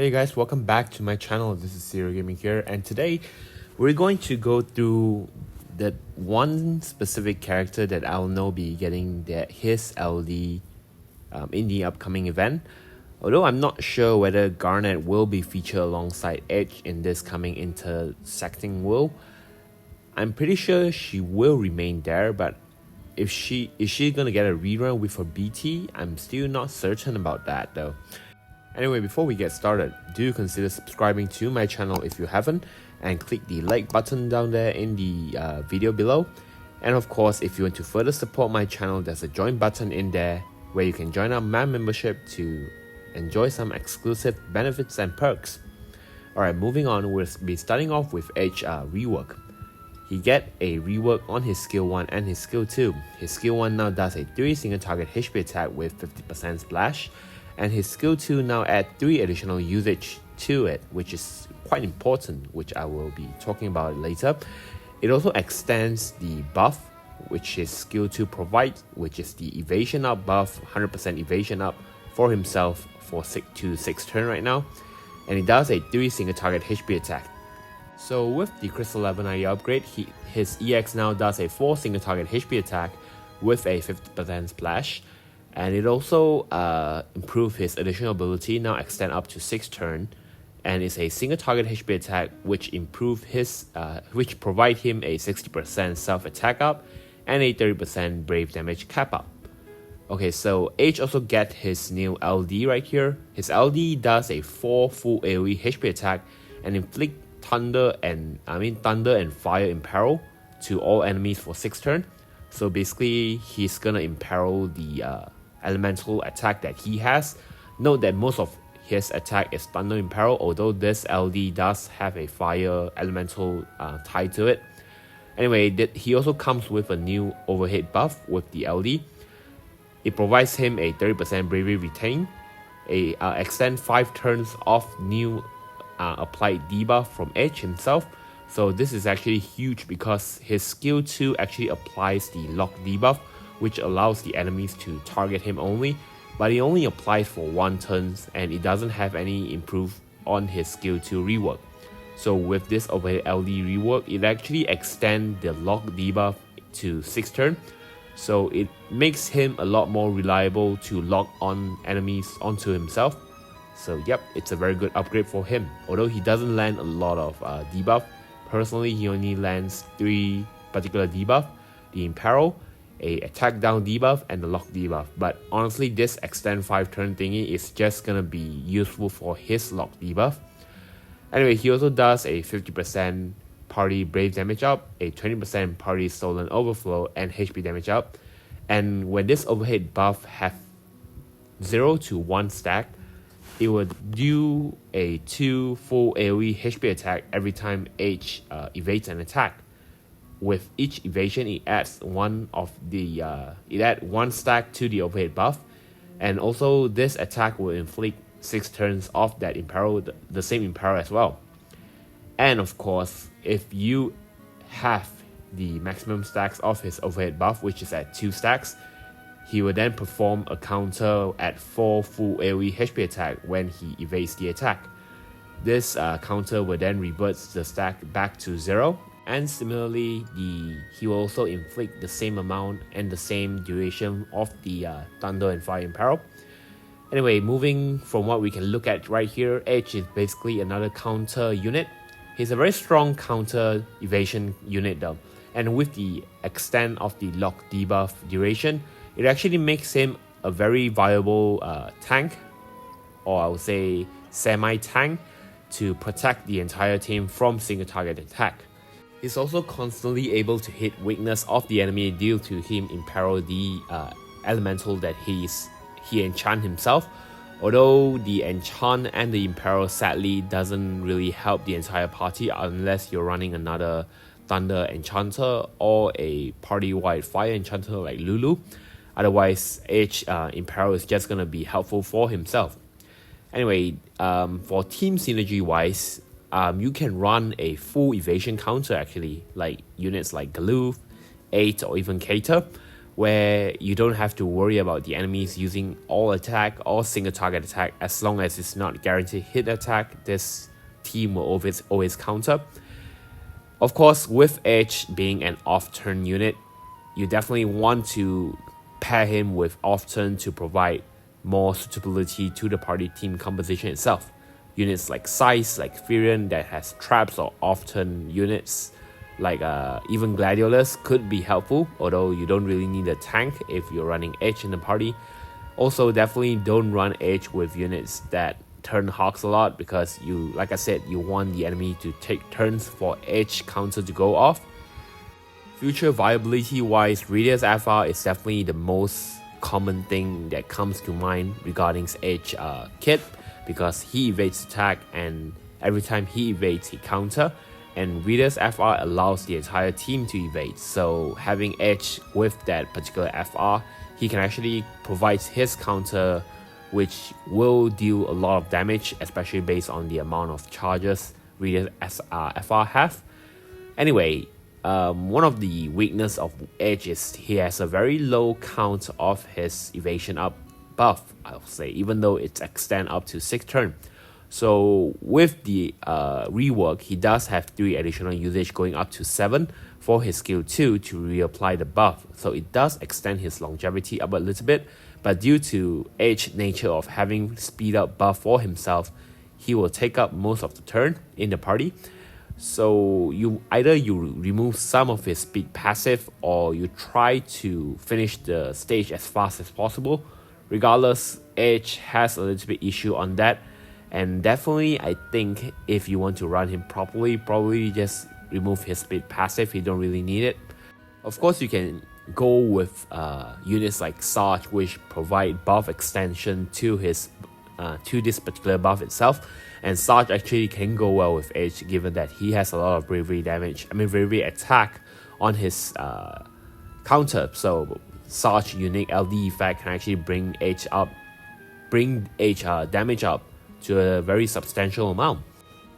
Hey guys, welcome back to my channel. This is Shinryu Gaming here, and today we're going to go through that one specific character that I'll know be getting his LD in the upcoming event. Although I'm not sure whether Garnet will be featured alongside Edge in this coming intersecting world. I'm pretty sure she will remain there, but is she gonna get a rerun with her BT? I'm still not certain about that though. Anyway, before we get started, do consider subscribing to my channel if you haven't, and click the like button down there in the video below. And of course, if you want to further support my channel, there's a join button in there where you can join our membership to enjoy some exclusive benefits and perks. Alright, moving on, we'll be starting off with Edge Rework. He get a rework on his skill 1 and his skill 2. His skill 1 now does a 3 single target HP attack with 50% splash, and his skill 2 now adds 3 additional usage to it, which is quite important, which I will be talking about later. It also extends the buff which his skill 2 provides, which is the evasion up buff, 100% evasion up for himself for 6 turn right now, and it does a 3 single target HP attack. So with the Crystal 1190 upgrade, his EX now does a 4 single target HP attack with a 50% splash. And it also improves his additional ability, now extend up to 6 turn, and it's a single target HP attack which which provide him a 60% self attack up and a 30% brave damage cap up. Okay, so H also get his new LD right here. His LD does a 4 full AoE HP attack and inflict thunder and fire imperil to all enemies for 6 turn. So basically, he's gonna imperil the elemental attack that he has. Note that most of his attack is thunder imperil, although this LD does have a fire elemental tied to it. Anyway, he also comes with a new overhead buff with the LD. It provides him a 30% bravery retain, extend 5 turns of new applied debuff from Edge himself. So this is actually huge because his skill 2 actually applies the lock debuff, which allows the enemies to target him only, but it only applies for 1 turn and it doesn't have any improve on his skill 2 rework. So with this overhead LD rework, it actually extends the lock debuff to 6 turn, so it makes him a lot more reliable to lock on enemies onto himself. So yep, it's a very good upgrade for him, although he doesn't land a lot of debuff. Personally, he only lands 3 particular debuff: the imperil, a attack down debuff, and the lock debuff. But honestly, this extend 5 turn thingy is just gonna be useful for his lock debuff. Anyway, he also does a 50% party brave damage up, a 20% party stolen overflow, and HP damage up. And when this overhead buff have 0 to 1 stack, it would do a 2 full AoE HP attack every time H evades an attack. With each evasion, it adds 1 stack to the overhead buff, and also this attack will inflict 6 turns of that imperil, the same imperil as well. And of course, if you have the maximum stacks of his overhead buff, which is at 2 stacks, he will then perform a counter at 4 full AoE HP attack when he evades the attack. This counter will then revert the stack back to 0. And similarly, he will also inflict the same amount and the same duration of the Thunder and Fire Imperil. Anyway, moving from what we can look at right here, Edge is basically another counter unit. He's a very strong counter evasion unit though, and with the extent of the lock debuff duration, it actually makes him a very viable tank, or I would say semi-tank, to protect the entire team from single target attack. He's also constantly able to hit weakness of the enemy due to him imperil the elemental that he enchant himself. Although the enchant and the imperil sadly doesn't really help the entire party unless you're running another thunder enchanter or a party-wide fire enchanter like Lulu. Otherwise, Edge imperil is just gonna be helpful for himself. Anyway, for team synergy wise, you can run a full evasion counter actually, like units like Galoof, 8, or even Cater, where you don't have to worry about the enemies using all attack or single target attack. As long as it's not guaranteed hit attack, this team will always counter. Of course, with Edge being an off-turn unit, you definitely want to pair him with off-turn to provide more suitability to the party team composition itself. Units like Size, like Furion that has traps or off-turn units like even Gladiolus could be helpful, although you don't really need a tank if you're running Edge in the party. Also, definitely don't run Edge with units that turn Hawks a lot, because like I said, you want the enemy to take turns for Edge counter to go off. Future viability wise, Radius FR is definitely the most common thing that comes to mind regarding Edge kit, because he evades attack, and every time he evades he counter, and Radius FR allows the entire team to evade. So having Edge with that particular FR, he can actually provide his counter, which will deal a lot of damage, especially based on the amount of charges Radius FR have. Anyway, one of the weakness of Edge is he has a very low count of his evasion up buff, I'll say, even though it's extend up to 6 turn. So with the rework, he does have 3 additional usage going up to 7 for his skill 2 to reapply the buff. So it does extend his longevity up a little bit, but due to Edge nature of having speed up buff for himself, he will take up most of the turn in the party. So you remove some of his speed passive, or you try to finish the stage as fast as possible. Regardless, Edge has a little bit issue on that. And definitely, I think if you want to run him properly, probably just remove his speed passive. You don't really need it. Of course, you can go with units like Sarge, which provide buff extension to his to this particular buff itself. And Sarge actually can go well with Edge, given that he has a lot of bravery bravery attack on his counter. So Sarge unique LD effect can actually bring Edge damage up to a very substantial amount.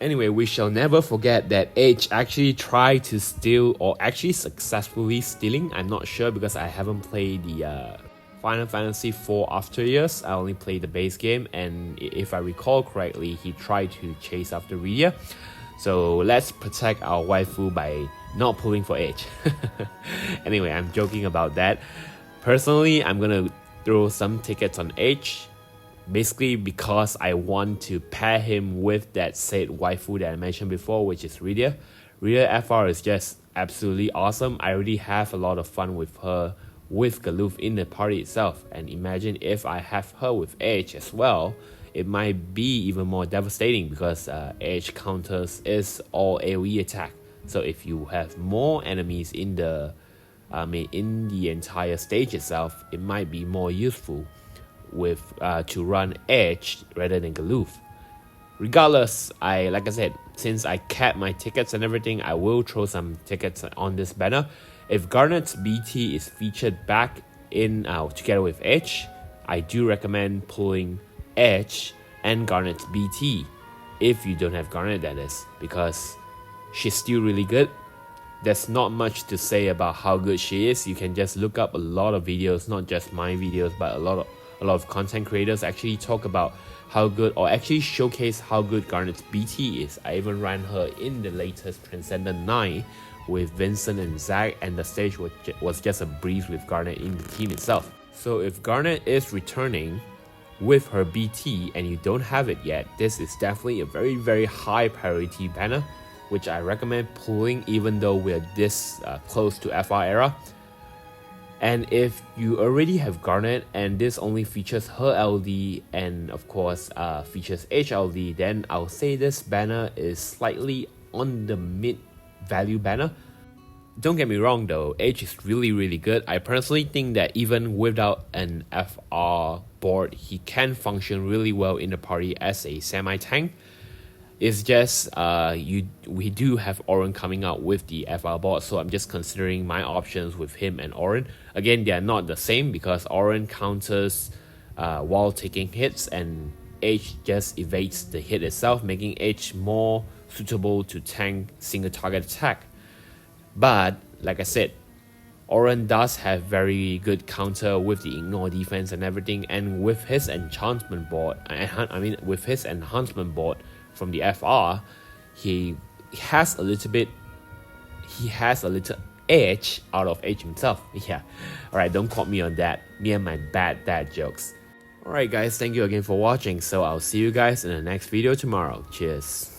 Anyway, we shall never forget that Edge actually tried to steal, or actually successfully stealing, I'm not sure because I haven't played the Final Fantasy IV After Years. I only played the base game, and if I recall correctly, he tried to chase after Rydia. So let's protect our waifu by not pulling for Edge. Anyway, I'm joking about that. Personally, I'm gonna throw some tickets on Edge, basically because I want to pair him with that said waifu that I mentioned before, which is Rydia. Rydia FR is just absolutely awesome. I already have a lot of fun with her with Galoof in the party itself, and imagine if I have her with Edge as well, it might be even more devastating, because Edge counters is all AoE attack. So if you have more enemies in the entire stage itself, it might be more useful with to run Edge rather than Galoof. Regardless, like I said, since I capped my tickets and everything, I will throw some tickets on this banner. If Garnet's BT is featured back in together with Edge, I do recommend pulling Edge and Garnet's BT, if you don't have Garnet, that is, because she's still really good. There's not much to say about how good she is. You can just look up a lot of videos, not just my videos, but a lot of content creators actually talk about how good, or actually showcase how good Garnet's BT is. I even ran her in the latest Transcendent 9 with Vincent and Zach, and the stage was just a breeze with Garnet in the team itself. So if Garnet is returning with her BT and you don't have it yet, this is definitely a very, very high priority banner, which I recommend pulling even though we're this close to FR era. And if you already have Garnet and this only features her LD and of course features HLD, then I'll say this banner is slightly on the mid value banner. Don't get me wrong though, Edge is really, really good. I personally think that even without an FR board, he can function really well in the party as a semi-tank. It's just we do have Oren coming out with the FR board, so I'm just considering my options with him and Oren. Again, they are not the same because Oren counters while taking hits, and Edge just evades the hit itself, making Edge more suitable to tank single target attack. But like I said, Oren does have very good counter with the ignore defense and everything, and with his enchantment board, with his enhancement board from the FR, he has a little edge out of H himself. Yeah, alright, don't quote me on that, me and my bad dad jokes. Alright guys, thank you again for watching, so I'll see you guys in the next video tomorrow. Cheers.